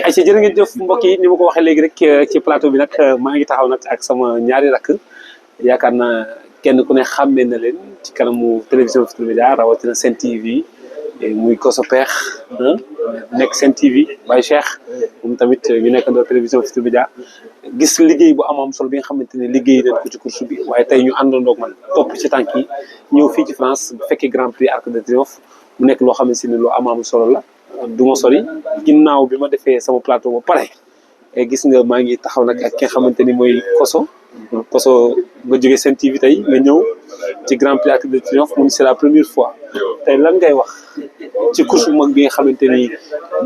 ay ci jërë ngeen jëf mbokk yi ni ma ko waxee léegi rek ci plateau bi nag maa ngi taxaw nag ak sama ñaari rakk yaakaar naa kenn ku ne xàmmee na leen ci kanamu télévision Futurs Médias rawatina Sen TV muy Koso Peex nekk Sen TV Baye Cheikh moom tamit ñu nekkandoo télévision Futurs Médias gis liggéey bu am solo bi nga xamante ne liggéey nañ ko ci course bi waaye tey ñu àndandoo ak man topp ci tànk yi ñëw fii ci France bu fekkee Grand Prix Arc de Triomphe mu nekk loo xamante ne lu am solo la. du ma sori ginnaaw bi ma defee sama plateau ba pare gis nga maa ngi taxaw nag ak ki nga xamante ni mooy Koso nga jógee Sen TV tey nga ñëw ci Grand Prix Arc de Triomphe moom c'est la première fois tey lan ngay wax ci course bu mag bi nga xamante ni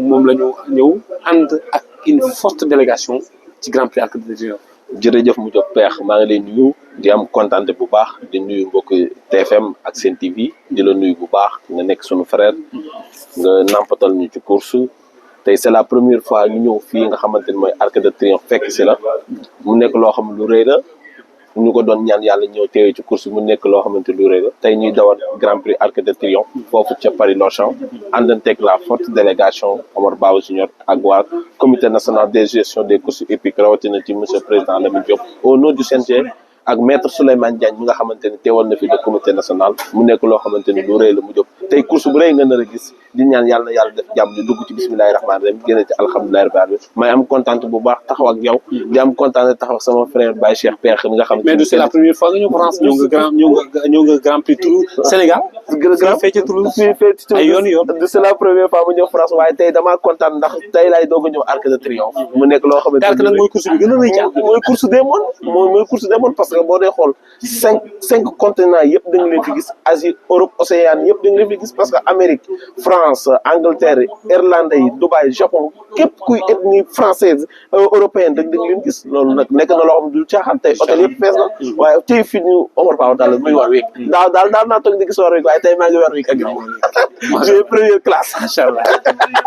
moom la ñu ñëw ànd ak une forte délégation ci Grand Prix Arc de Triomphe. jërëjëf mu jox peex maa ngi lay nuyu di am kontaante bu baax di nuyu mbokk TFM ak Sen TV di la nuyu bu baax nga nekk sunu frère nga nampatal ñu ci course tey c'est la première fois ñu ñëw fii nga xamante ni mooy Arc de Triomphe fekk si la mu nekk loo xam lu rëy la ñu ko doon ñaan yàlla ñëw teewee ci course mu nekk loo xamante lu rëy la tey ñuy dawal Grand Prix Arc de Triomphe foofu ca Paris-Longchamp àndanteeg la forte délégation Omar Bawa Junior ak waa comité national de gestion des courses hippiques rawatina ci monsieur président Lamine Diop au nom du CNG ak maître Souleymane Diagne mi nga xamante ni teewal na fi le comité national mu nekk loo xamante ni lu rëy la mu jóg tey course bu rëy nga nar a gis di ñaan yàlla na yàlla def jàmm ñu dugg ci bismillahi rahmaani rahim génne ci alhamdulilahi rabbil alamin may am kontaan bu baax taxaw ak yow di am kontaan taxaw ak sama frère Baye Cheikh Peex mi nga xam mais du c'est la première fois nga ñëw France ñëw nga Grand Prix Toulouse Sénégal fee ci Toulouse ay yoon du c'est la première fois ma ñëw France waaye tey damaa kontaan ndax tey laay doog a ñëw Arc de Triomphe mu nekk loo xamante ni nag mooy course bi gën a rëy ci mooy course des mondes mooy course des mondes parce que boo dee xool cinq continents yëpp da nga leen fi gis Asie Europe Océanie yëpp da nga leen fi gis parce que Amérique France Angleterre Irlande yi Dubaï Japon képp kuy ethnie française européenne da nga leen gis loolu nag nekk na loo xam du caaxaan tey hôtel yëpp fees na waaye tey fi ñu Omar Bawa daal muy war week daal naa toog di gis war week waaye tey maa ngi war week ak yow première classe macha allah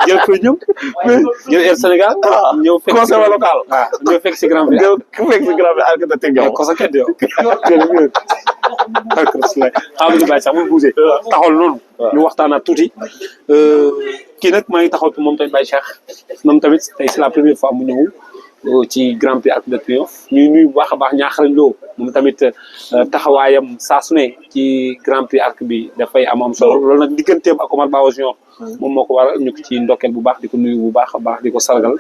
jël ko ñëw jël Air Sénégal ñëw fekk conseil local ñëw fekk si Grand Prix Arc de Triomphe ko sa kedd yow xaaral bàyyi sax mu bougé taxawal noonu ñu waxtaanaat tuuti kii nag maa ngi taxaw moom tamit Baye Cheikh moom tamit tey c'est la première fois mu ñëw ci Grand Prix Arc de Triomphe ñuy nuyu bu baax a baax ñaaxarañ loo moom tamit taxawaayam saa su ne ci Grand Prix Arc bi dafay am solo loolu nag digganteem ak Omar Bawa Junior moom moo ko waral ñu ko ci ndokkeel bu baax di ko nuyu bu baax a baax di ko sargal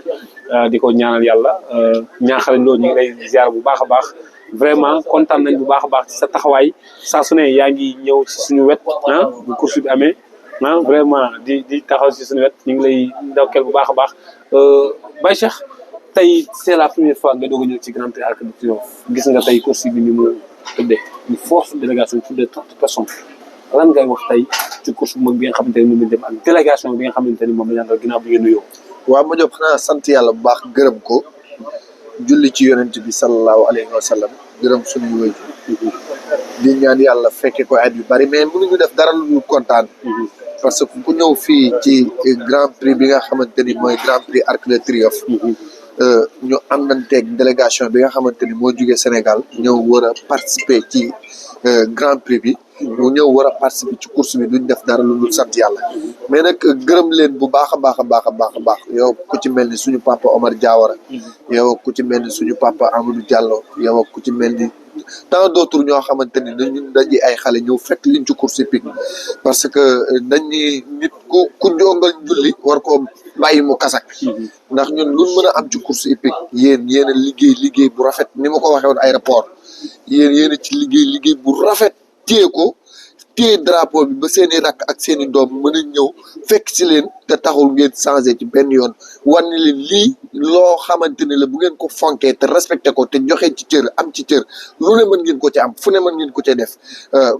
di ko ñaanal yàlla ñaaxarañ loo ñu ngi lay ziar bu baax a baax vraiment kontaan nañ bu baax a baax ci sa taxawaay saa su ne yaa ngi ñëw ci suñu wet bu course bi amee vraiment di taxaw ci suñu wet ñu ngi lay ndokkeel bu baax a baax Baye Cheikh tey c'est la première fois nga doog a ñëw ci Grand Prix Arc de Triomphe gis nga tey course bi ni mu tëddee une forte délégation plus de 30 personnes lan ngay wax tey ci course bu mag bi nga xamante ni moom lañ dem ak délégation bi nga xamante ni moom la ñu àndal ginnaaw bi ngeen nuyoo. waaw ma jóg xanaa sant yàlla bu baax gërëm ko julli ci yonent bi sallallahu alayhi wa sallam gërëm suñu wéyju di ñaan yàlla fekke ko at yu bari mais mënuñu def dara lu kontaan parce que ku ñëw fii ci Grand Prix bi nga xamante ni mooy Grand Prix Arc de Triomphe ñu àndanteeg délégation bi nga xamante ni moo jugee Sénégal ñëw war a participer ci Grand Prix bi mu ñëw war a participer ci course bi duñ def dara lu dul sant yàlla mais nag gërëm leen bu baax a baax a baax a baax a baax yow ku ci mel ni suñu papa Omar Diawara yow ku ci mel ni suñu papa Amadou Diallo yow ku ci mel ni tant d'autres ñoo xamante ni ñun dañuy ay xale ñëw fekk liñ ci course hippique parce que dañuy nit ku jongal julli war ko bàyyi mu kasak ndax ñun luñ mën a am ci course hippique yéen a liggéey bu rafet ni ma ko waxee woon aéroport yéen a ci liggéey bu rafet téye ko téye drapeau bi ba seeni rakk ak seeni doom mën a ñëw fekk si leen te taxul ngeen changé ci benn yoon wan ni leen lii loo xamante ne la bu ngeen ko fonkee te respecté ko te joxe ci cër am ci cër lu ne mën ngeen ko ci am fu ne mën ngeen ko ci def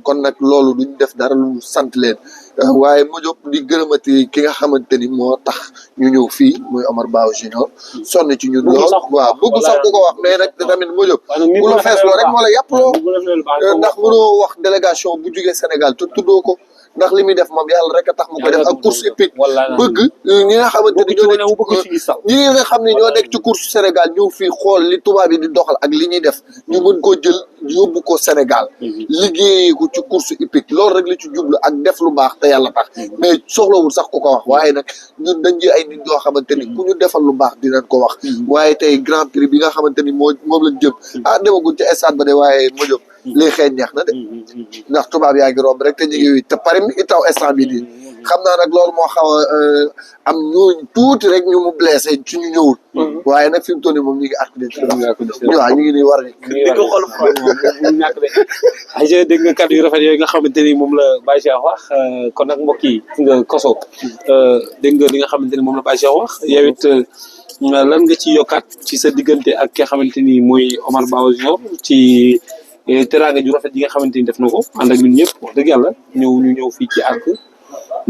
kon nag loolu duñ def dara lu sant leen waaye mu jóg di gërëmati ki nga xamante ni moo tax ñu ñëw fii muy Omar Bawa Junior sonn ci ñun lool waaw bëgg sax du ko wax mais nag tamit mu jóg bu la fees loo rek moo la yàpp loo ndax mënoo wax délégation bu jugee Sénégal te tuddoo ko ndax li muy def moom yàlla rek a tax mu koy def ak course hippique bëgg ñi nga xamante ni ñi nga xam ne ñoo nekk ci course Sénégal ñëw fii xool li tubaab yi di doxal ak li ñuy def ñu mën koo jël yóbbu ko Sénégal liggéeyee ko ci course hippique loolu rek la ci jublu ak def lu baax te yàlla tax mais soxlawul sax ku ko wax waaye nag ñun dañ ji ay nit ñoo xamante ni ku ñu defal lu baax dinañ ko wax waaye tey grand prix bi nga xamante ni moom lañ jëm demaguñ ci stade ba de waaye ma jëm lii xeeñ neex na de ndax tubaab yaa ngi romb rek te ñu ngi te pare mi ngi taw instant bi nii xam naa nag loolu moo xaw a am ñooñu tuuti rek ñu mu blessé ci ñu ñëwul waaye nag fi mu toll nii moom ñu ngi activité waaw ñu ngi nii war di ko xool moom ñàkk de ay dégg nga kàddu yu rafet yooyu nga xamante ni moom la Baye Cheikh wax kon nag mbokk yi nga koso dégg nga li nga xamante ni moom la Baye Cheikh wax yow it lan nga ci yokkaat ci sa diggante ak ki nga xamante ni mooy Omar Ba Junior ci teraanga ju rafet yi nga xamante ni def na ko ànd ak ñun ñëpp wax dëgg yàlla ñu ñëw fii ci Arc